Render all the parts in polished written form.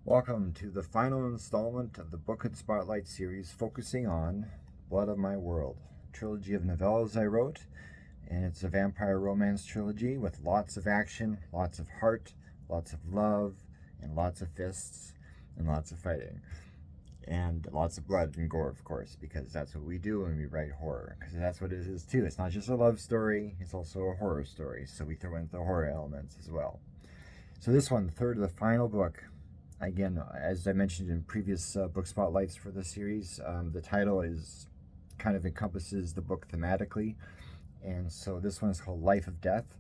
Welcome to the final installment of the Book and Spotlight series focusing on Blood of My World, a trilogy of novellas I wrote, and it's a vampire romance trilogy with lots of action, lots of heart, lots of love, and lots of fists, and lots of fighting. And lots of blood and gore, of course, because that's what we do when we write horror, because that's what it is too. It's not just a love story, it's also a horror story, so we throw in the horror elements as well. So this one, the third of the final book, again, as I mentioned in previous book spotlights for this series, the title is kind of encompasses the book thematically, and so this one is called Life of Death.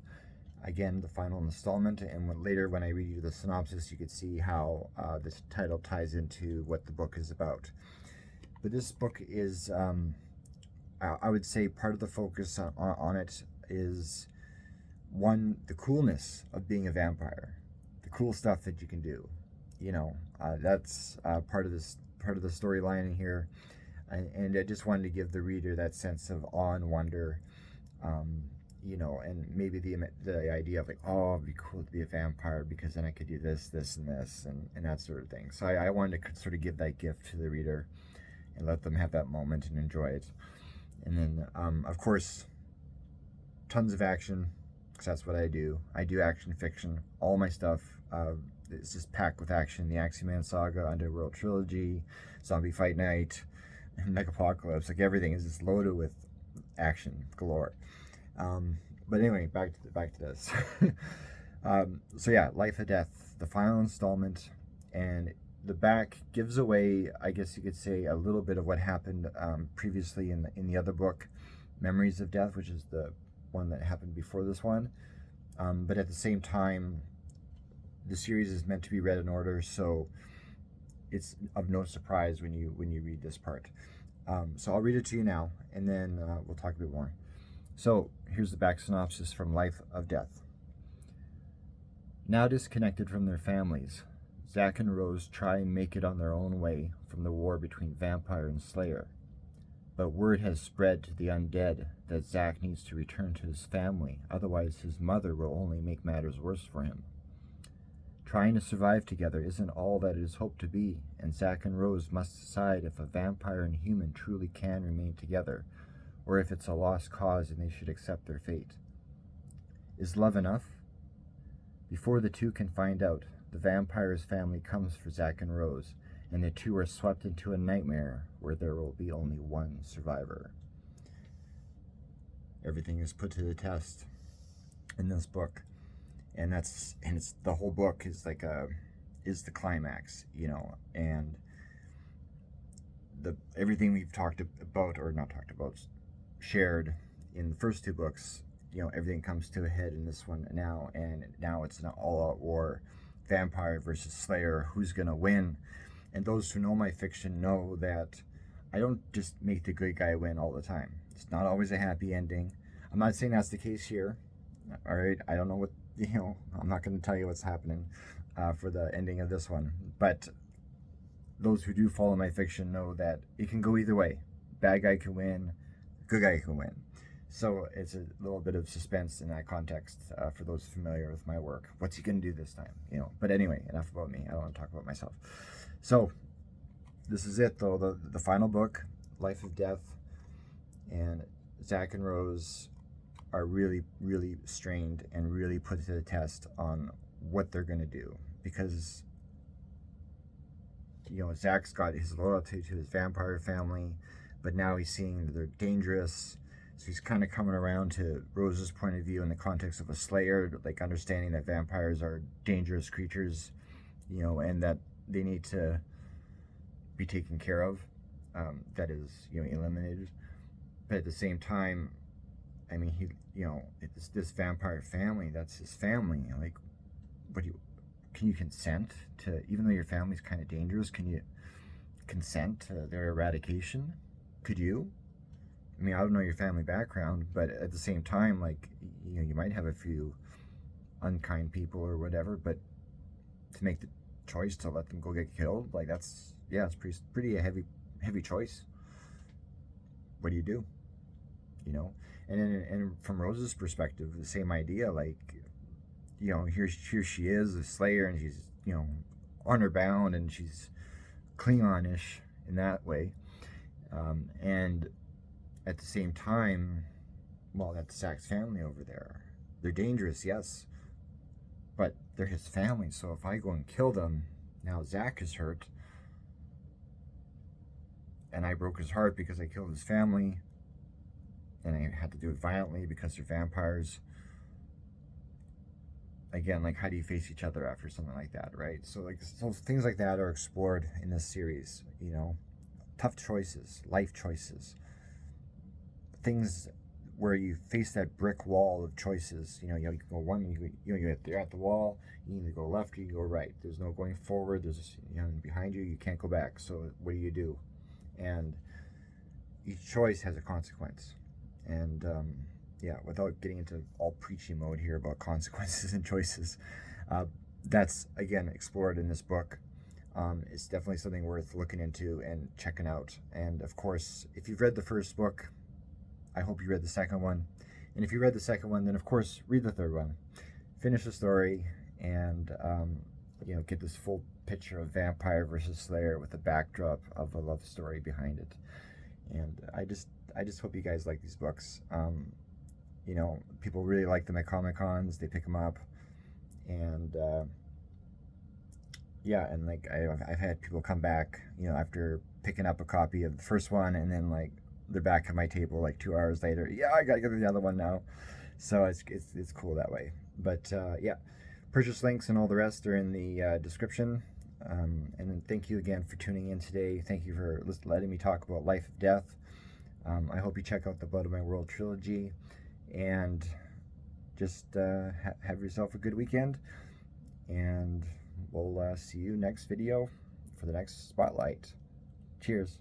Again, the final installment, and later when I read you the synopsis, you could see how this title ties into what the book is about. But this book is, I would say, part of the focus on it is, one, the coolness of being a vampire, the cool stuff that you can do. That's part of the storyline in here, and I just wanted to give the reader that sense of awe and wonder, and maybe the idea of like, oh, it'd be cool to be a vampire because then I could do this, this, and this, and that sort of thing. So I wanted to sort of give that gift to the reader and let them have that moment and enjoy it. And then, of course, tons of action, because that's what I do. I do action fiction. All my stuff is just packed with action. The Axeman Saga, Underworld Trilogy, Zombie Fight Night, Megapocalypse, like everything is just loaded with action galore. But anyway, back to this. So yeah, Life of Death, the final installment, and the back gives away, I guess you could say, a little bit of what happened previously in the other book, Memories of Death, which is the one that happened before this one. But at the same time, the series is meant to be read in order, so it's of no surprise when you read this part. So I'll read it to you now, and then we'll talk a bit more. So here's the back synopsis from Life of Death. Now disconnected from their families, Zack and Rose try and make it on their own way from the war between vampire and slayer. But word has spread to the undead that Zack needs to return to his family, otherwise his mother will only make matters worse for him. Trying to survive together isn't all that it is hoped to be, and Zack and Rose must decide if a vampire and human truly can remain together, or if it's a lost cause and they should accept their fate. Is love enough? Before the two can find out, the vampire's family comes for Zack and Rose, and the two are swept into a nightmare where there will be only one survivor. Everything is put to the test in this book, and it's the whole book is the climax, and everything we've talked about, or not talked about, shared in the first two books, everything comes to a head in this one now, and now it's an all-out war, vampire versus slayer, who's gonna win? And those who know my fiction know that I don't just make the good guy win all the time. It's not always a happy ending. I'm not saying that's the case here. All right, I don't know what, I'm not going to tell you what's happening for the ending of this one. But those who do follow my fiction know that it can go either way. Bad guy can win, good guy can win. So it's a little bit of suspense in that context for those familiar with my work. What's he going to do this time? But anyway, enough about me. I don't want to talk about myself. So this is it, though, the final book, Life of Death, and Zack and Rose are really, really strained and really put to the test on what they're going to do, because Zack's got his loyalty to his vampire family, but now he's seeing that they're dangerous, so he's kind of coming around to Rose's point of view in the context of a slayer, like understanding that vampires are dangerous creatures, and that they need to be taken care of, that is, eliminated. But at the same time, I mean, it's this vampire family, that's his family. Like, can you consent to, even though your family's kind of dangerous, can you consent to their eradication? Could you? I mean, I don't know your family background, but at the same time, like, you might have a few unkind people or whatever, but to make the choice to let them go get killed, like, it's pretty a heavy choice. What do you do? And from Rose's perspective, the same idea, like, here she is, a slayer, and she's, honor bound, and she's Klingon-ish in that way. And at the same time, well, that's Zach's family over there. They're dangerous, yes, but they're his family. So if I go and kill them, now Zach is hurt, and I broke his heart because I killed his family, and I had to do it violently because they're vampires. Again, like, how do you face each other after something like that, right? So things like that are explored in this series. You know, tough choices, life choices, things where you face that brick wall of choices. You can go one, you're at the wall. You either go left or you go right. There's no going forward. There's behind you, you can't go back. So what do? And each choice has a consequence. And yeah, without getting into all preachy mode here about consequences and choices, that's again explored in this book. It's definitely something worth looking into and checking out. And of course, if you've read the first book, I hope you read the second one. And if you read the second one, then of course read the third one. Finish the story, and get this full picture of vampire versus slayer with the backdrop of a love story behind it. And I just hope you guys like these books. People really like them at Comic-Cons. They pick them up, and yeah, and like I've had people come back, after picking up a copy of the first one, and then like they're back at my table like 2 hours later. Yeah, I gotta go to the other one now. So it's cool that way. But yeah, purchase links and all the rest are in the description. And thank you again for tuning in today. Thank you for letting me talk about life and death. I hope you check out the Blood of My World trilogy, and just have yourself a good weekend. And we'll see you next video for the next spotlight. Cheers.